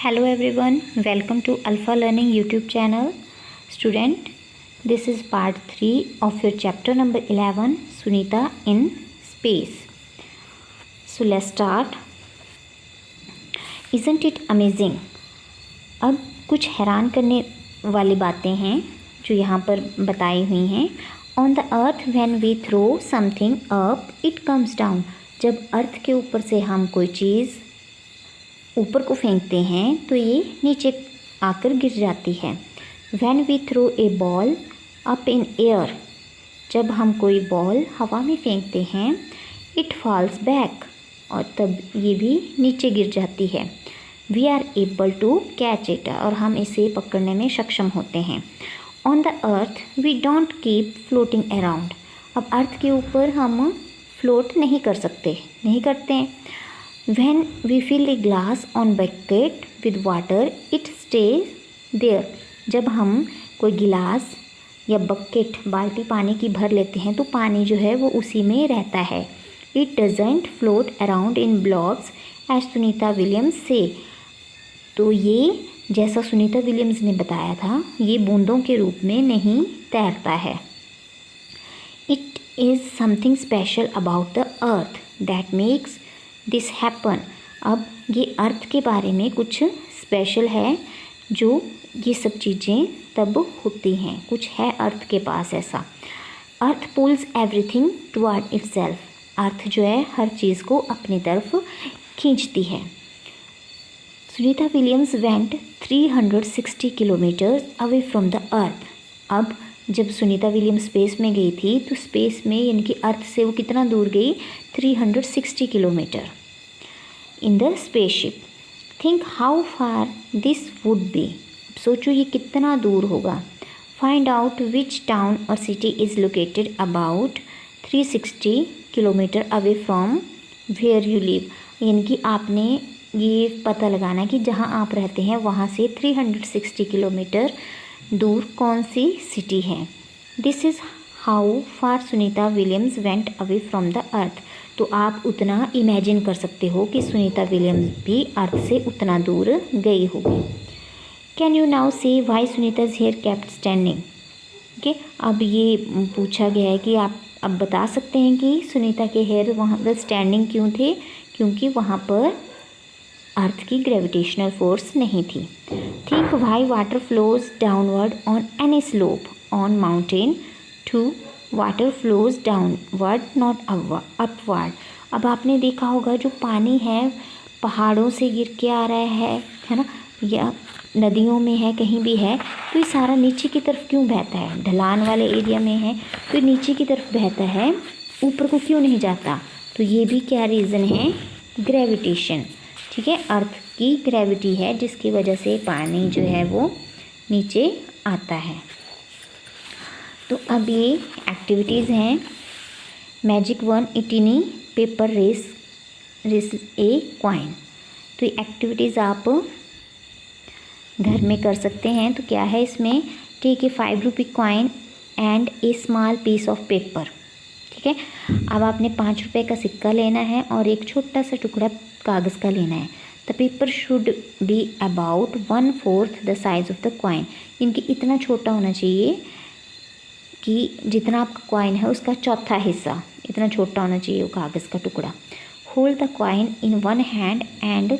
Hello everyone, welcome to Alpha Learning YouTube channel. Student, this is part 3 of your chapter number 11, Sunita in Space. So let's start. Isn't it amazing? अब कुछ हैरान करने वाली बातें हैं जो यहाँ पर बताई हुई हैं. On the earth when we throw something up, it comes down. जब अर्थ के ऊपर से हम कोई चीज़ ऊपर को फेंकते हैं तो ये नीचे आकर गिर जाती है. When we throw a ball up in air, जब हम कोई बॉल हवा में फेंकते हैं, it falls back, और तब ये भी नीचे गिर जाती है. We are able to catch it, और हम इसे पकड़ने में सक्षम होते हैं. On the earth we don't keep floating around. अब अर्थ के ऊपर हम फ्लोट नहीं करते हैं. When we fill a glass on bucket with water, it stays there. जब हम कोई गिलास या बकेट बाल्टी पानी की भर लेते हैं तो पानी जो है वो उसी में रहता है. It doesn't float around in blobs as Sunita Williams से. तो ये जैसा सुनीता विलियम्स ने बताया था, ये बूंदों के रूप में नहीं तैरता है. It is something special about the earth that makes this happen. अब ये अर्थ के बारे में कुछ स्पेशल है जो ये सब चीज़ें तब होती हैं. कुछ है अर्थ के पास ऐसा. अर्थ पुल्स एवरीथिंग टुवर्ड इटसेल्फ. अर्थ जो है हर चीज़ को अपनी तरफ खींचती है. Sunita Williams went 360 kilometres away from the earth. अब जब सुनीता विलियम्स स्पेस में गई थी तो स्पेस में यानी कि अर्थ से वो कितना दूर गई, 360 kilometre in the spaceship. Think how far this would be. सोचो ये कितना दूर होगा. Find out which town or city is located about 360 kilometre away from where you live. यानी कि आपने ये पता लगाना कि जहाँ आप रहते हैं वहाँ से 360 किलोमीटर दूर कौन सी सिटी है. This is how far Sunita Williams went away from the earth. तो आप उतना इमेजिन कर सकते हो कि सुनीता विलियम्स भी अर्थ से उतना दूर गई होगी. Can you now say why Sunita's hair kept standing. Okay, अब ये पूछा गया है कि आप अब बता सकते हैं कि सुनीता के हेयर वहाँ पर स्टैंडिंग क्यों थे. क्योंकि वहाँ पर अर्थ की ग्रेविटेशनल फोर्स नहीं थी. Think why water flows downward on any slope on mountain to water flows downward not upward. अब आपने देखा होगा जो पानी है पहाड़ों से गिर के आ रहा है ना, या नदियों में है, कहीं भी है, तो ये सारा नीचे की तरफ क्यों बहता है. ढलान वाले एरिया में है तो नीचे की तरफ बहता है, ऊपर को क्यों नहीं जाता. तो ये भी क्या रीज़न है, ग्रेविटेशन. ठीक है, अर्थ की ग्रेविटी है जिसकी वजह से पानी जो है वो नीचे आता है. तो अब ये एक्टिविटीज़ हैं. मैजिक 1 इटिनी पेपर रेस ए क्वाइन. तो ये एक्टिविटीज़ आप घर में कर सकते हैं. तो क्या है इसमें, take a 5 rupee coin and a small piece of paper. ठीक है, अब आपने 5 रुपये का सिक्का लेना है और एक छोटा सा टुकड़ा कागज़ का लेना है. The paper should be about 1/4 the size of the coin. इनकी इतना छोटा होना चाहिए कि जितना आपका कॉइन है उसका चौथा हिस्सा, इतना छोटा होना चाहिए वो कागज़ का टुकड़ा. Hold the coin in one hand and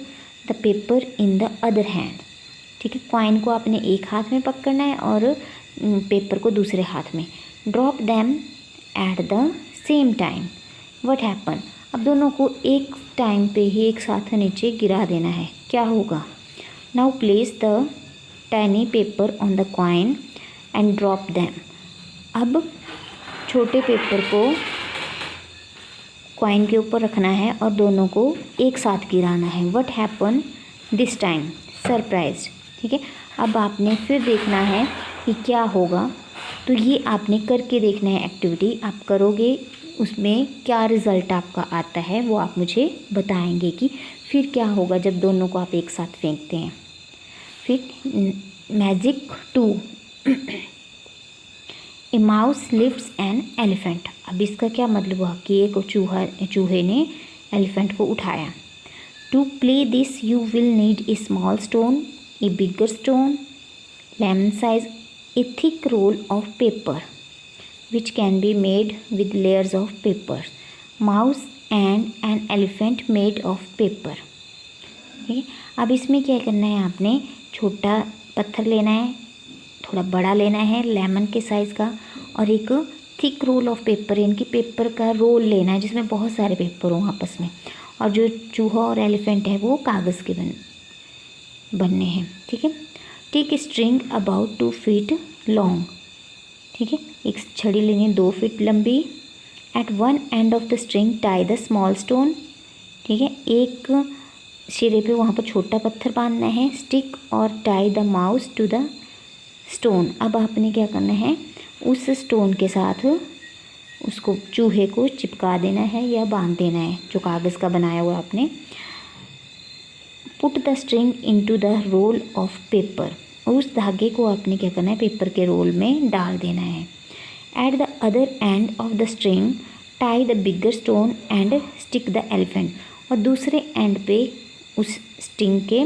the paper in the other hand. ठीक है, कॉइन को आपने एक हाथ में पकड़ना है और पेपर को दूसरे हाथ में. Drop them at the same time. What happen. अब दोनों को एक टाइम पे ही एक साथ नीचे गिरा देना है. क्या होगा. Now place the tiny paper on the coin and drop them. अब छोटे पेपर को कॉइन के ऊपर रखना है और दोनों को एक साथ गिराना है. What happen this time, surprise. ठीक है, अब आपने फिर देखना है कि क्या होगा. तो ये आपने करके देखना है. एक्टिविटी आप करोगे, उसमें क्या रिज़ल्ट आपका आता है वो आप मुझे बताएंगे कि फिर क्या होगा जब दोनों को आप एक साथ फेंकते हैं. फिर magic 2 A mouse lifts an elephant. अब इसका क्या मतलब हुआ कि एक चूहे ने एलिफेंट को उठाया. To play this you will need a small stone, a bigger stone, lemon size, a thick roll of paper which can be made with layers of paper, mouse and an elephant made of paper. ठीक है, अब इसमें क्या करना है, आपने छोटा पत्थर लेना है, थोड़ा बड़ा लेना है लेमन के साइज़ का, और एक थिक रोल ऑफ पेपर यानी कि पेपर का रोल लेना है जिसमें बहुत सारे पेपर हों आपस में, और जो चूहा और एलिफेंट है वो कागज़ के बनने हैं। ठीक है, take string about 2 feet long. ठीक है, एक छड़ी लेनी 2 feet लंबी। At one end of the string tie the small stone. ठीक है, एक सिरे पे वहाँ पर छोटा पत्थर बांधना है। स्टिक और tie the mouse to the stone. अब आपने क्या करना है, उस स्टोन के साथ उसको चूहे को चिपका देना है या बांध देना है जो कागज़ का बनाया हुआ आपने। Put the string into the roll of paper. और उस धागे को आपने क्या करना है, पेपर के रोल में डाल देना है। At the other and of the string tie the bigger stone and stick the elephant. और दूसरे एंड पे उस स्ट्रिंग के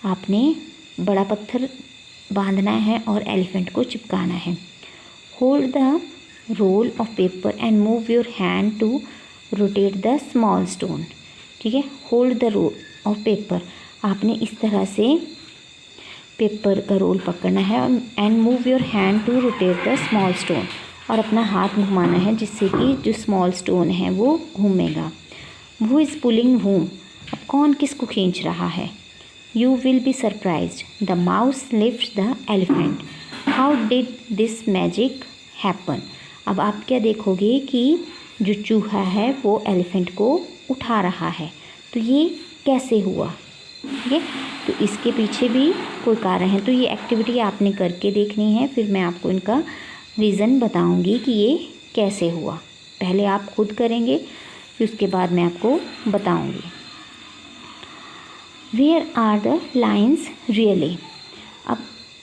आपने बड़ा पत्थर बांधना है और एलिफेंट को चिपकाना है। Hold the roll of paper and move your hand to rotate the small stone. ठीक है, hold the roll of paper, आपने इस तरह से पेपर का रोल पकड़ना है and move your hand to rotate the small stone, और अपना हाथ घुमाना है जिससे कि जो स्मॉल स्टोन है वो घूमेगा। Who is pulling whom? अब कौन किसको खींच रहा है? You will be surprised. The mouse lifts the elephant. How did this magic happen? अब आप क्या देखोगे कि जो चूहा है वो एलिफेंट को उठा रहा है, तो ये कैसे हुआ? ठीक है, तो इसके पीछे भी कोई कारण है। तो ये एक्टिविटी आपने करके देखनी है, फिर मैं आपको इनका रीज़न बताऊंगी कि ये कैसे हुआ। पहले आप खुद करेंगे, फिर उसके बाद मैं आपको बताऊंगी। Where are the lines really? अब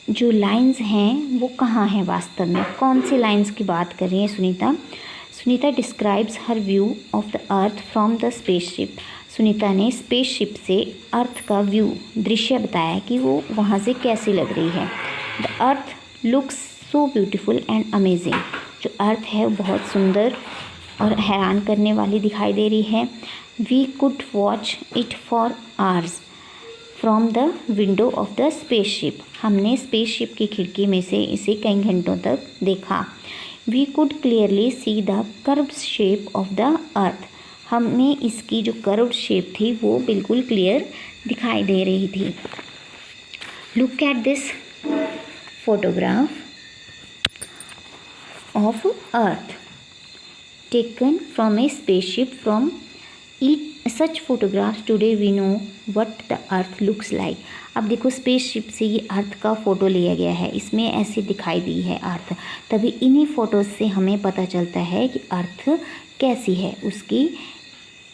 जो लाइन्स हैं वो कहाँ हैं वास्तव में? कौन सी लाइन्स की बात कर रही है Sunita? Sunita describes her view of the earth from the spaceship. Sunita ने स्पेसशिप से अर्थ का व्यू, दृश्य बताया कि वो वहाँ से कैसी लग रही है। The earth looks so beautiful and amazing. जो अर्थ है वो बहुत सुंदर और हैरान करने वाली दिखाई दे रही है। We could watch it for hours from the window of the spaceship. हमने स्पेसशिप की खिड़की में से इसे कई घंटों तक देखा। We could clearly see the curved shape of the earth. हमें इसकी जो कर्व्ड शेप थी वो बिल्कुल क्लियर दिखाई दे रही थी। Look at this photograph of earth taken from a spaceship. From such photographs today we know what the earth looks like. अब देखो स्पेसशिप से ये अर्थ का फ़ोटो लिया गया है, इसमें ऐसे दिखाई दी है अर्थ। तभी इन्हीं फ़ोटोज़ से हमें पता चलता है कि अर्थ कैसी है, उसकी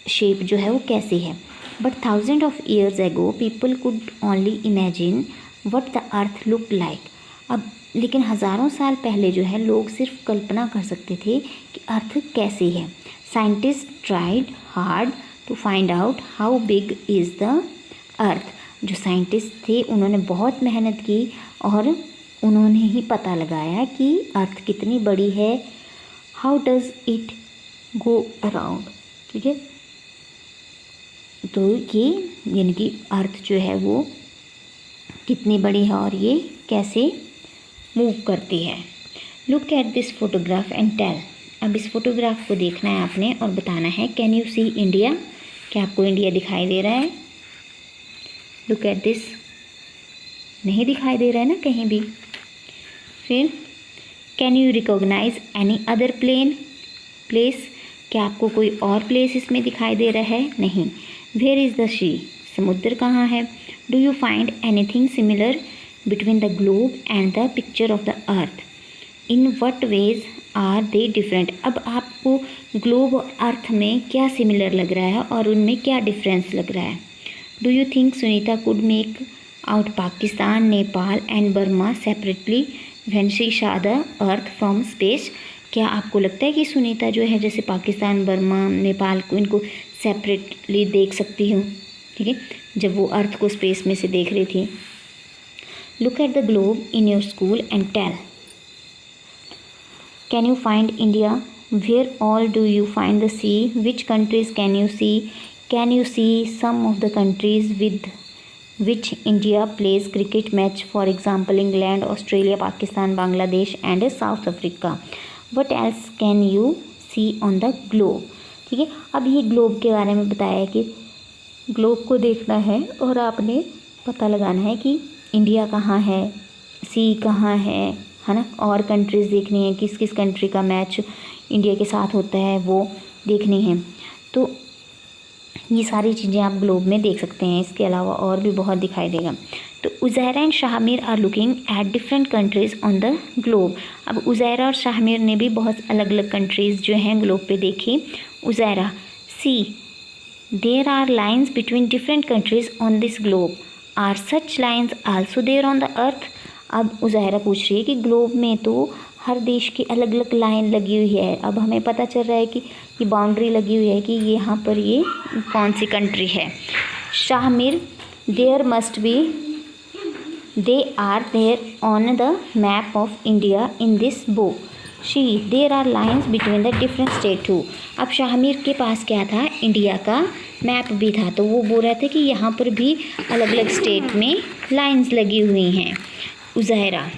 शेप जो है वो कैसी है। But thousand of years ago people could only imagine what the earth look like. अब लेकिन हज़ारों साल पहले जो है लोग सिर्फ कल्पना कर सकते थे कि अर्थ कैसी है। Scientist tried hard to find out how big is the earth. जो साइंटिस्ट थे उन्होंने बहुत मेहनत की और उन्होंने ही पता लगाया कि अर्थ कितनी बड़ी है। How does it go around. ठीक है, तो ये यानी कि अर्थ जो है वो कितनी बड़ी है और ये कैसे मूव करती है। Look at this photograph and tell. अब इस फोटोग्राफ को देखना है आपने और बताना है कैन यू सी इंडिया? क्या आपको इंडिया दिखाई दे रहा है? Look at this. नहीं दिखाई दे रहा है ना कहीं भी। फिर can you recognise any other place? क्या आपको कोई और प्लेस इसमें दिखाई दे रहा है? नहीं। वेयर इज़ द सी? समुद्र कहाँ है? Do you find anything similar between the globe and the picture of the earth? in what ways are they different? अब आपको ग्लोब और अर्थ में क्या सिमिलर लग रहा है और उनमें क्या डिफरेंस लग रहा है? Do you think Sunita could make out Pakistan, Nepal and Burma separately when she saw the earth from space? क्या आपको लगता है कि सुनीता जो है जैसे पाकिस्तान, बर्मा, नेपाल को इनको सेपरेटली देख सकती हूँ? ठीक है, जब वो अर्थ को स्पेस में से देख रही थी। Look at the globe in your school and tell, can you find India, where all do you find the sea, which countries can you see, can you see some of the countries with which India plays cricket match, for example England, Australia, Pakistan, Bangladesh and South Africa. What else can you see on the globe? ठीक है, अब ये globe के बारे में बताया कि globe को देखना है और आपने पता लगाना है कि इंडिया कहाँ है, सी कहाँ है ना, और कंट्रीज़ देखनी है, किस किस कंट्री का मैच इंडिया के साथ होता है वो देखनी है। तो ये सारी चीज़ें आप ग्लोब में देख सकते हैं, इसके अलावा और भी बहुत दिखाई देगा। तो Uzaira and Shahmeer are looking at different countries on the globe. अब उज़ैरा और शाहमीर ने भी बहुत अलग अलग कंट्रीज़ जो हैं ग्लोब पे देखी। Uzaira, see there are lines between different countries on this globe, are such lines also there on the earth. अब उज़ैरा पूछ रही है कि ग्लोब में तो हर देश की अलग अलग लाइन लगी हुई है। अब हमें पता चल रहा है कि ये बाउंड्री लगी हुई है कि यहाँ पर ये कौन सी कंट्री है। Shahmir, there must be, they are there on the map of India in this book. See, there are lines between the different state too. अब शाहमीर के पास क्या था, इंडिया का मैप भी था, तो वो बोल रहे थे कि यहाँ पर भी अलग अलग स्टेट में लाइन्स लगी हुई हैं। उज़ैरा,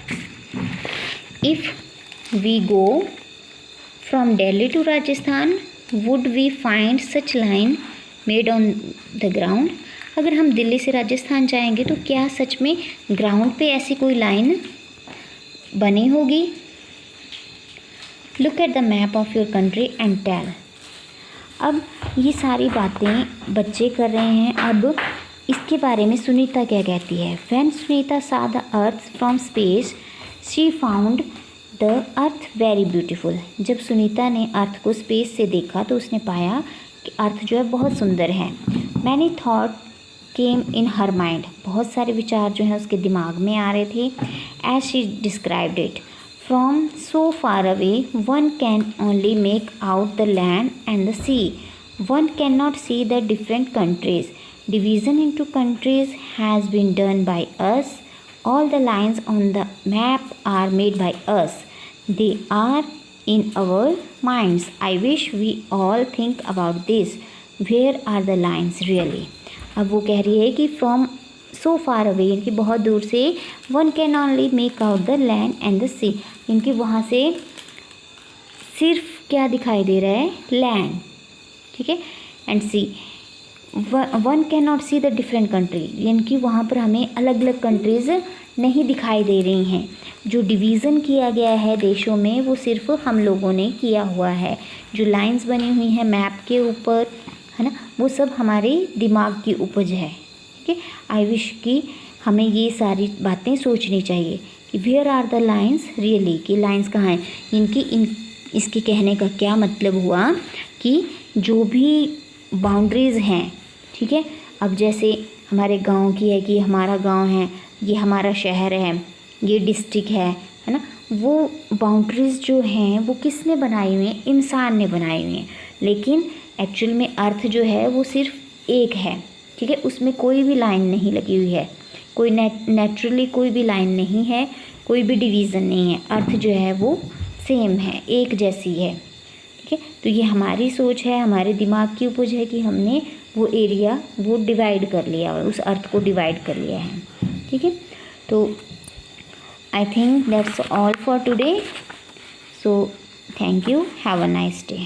if we go from Delhi to Rajasthan, would we find such line made on the ground? अगर हम दिल्ली से राजस्थान जाएंगे तो क्या सच में ग्राउंड पे ऐसी कोई लाइन बनी होगी? Look at the map of your country and tell. अब ये सारी बातें बच्चे कर रहे हैं। अब इसके बारे में सुनीता क्या कहती है। When Sunita saw the earth from space, she found the earth very beautiful. जब सुनीता ने अर्थ को स्पेस से देखा तो उसने पाया कि अर्थ जो है बहुत सुंदर है। मैनी थॉट केम इन हर माइंड, बहुत सारे विचार जो हैं उसके दिमाग में आ रहे थे। As she described it, from so far away one can only make out the land and the sea, one can not see the different countries, division into countries has been done by us, all the lines on the map are made by us, they are in our minds, I wish we all think about this, where are the lines really? अब वो कह रही है कि from so far away, इनकी बहुत दूर से, one can only make out the land and the sea, इनकी वहाँ से सिर्फ क्या दिखाई दे रहा है, लैंड, ठीक है, and sea, one can not see the different country, यानी कि वहाँ पर हमें अलग अलग कंट्रीज़ नहीं दिखाई दे रही हैं। जो डिवीज़न किया गया है देशों में वो सिर्फ हम लोगों ने किया हुआ है। जो लाइंस बनी हुई हैं मैप के ऊपर, है ना, वो सब हमारे दिमाग की उपज है। ठीक है, आई विश कि हमें ये सारी बातें सोचनी चाहिए कि where are the lines really, कि लाइंस कहाँ हैं। इसके कहने का क्या मतलब हुआ कि जो भी बाउंड्रीज़ हैं, ठीक है, अब जैसे हमारे गांव की है कि हमारा गांव है, ये हमारा शहर है, ये डिस्ट्रिक्ट है ना, वो बाउंड्रीज़ जो हैं वो किसने बनाई हुई हैं, इंसान ने बनाई हुई हैं। लेकिन एक्चुअल में अर्थ जो है वो सिर्फ एक है, ठीक है, उसमें कोई भी लाइन नहीं लगी हुई है, कोई नेचुरली कोई भी लाइन नहीं है, कोई भी डिवीज़न नहीं है। अर्थ जो है वो सेम है, एक जैसी है। ठीक है, तो ये हमारी सोच है, हमारे दिमाग की उपज है कि हमने वो एरिया वो डिवाइड कर लिया, उस अर्थ को डिवाइड कर लिया है। ठीक है, तो I think that's all for today. So thank you, have a nice day.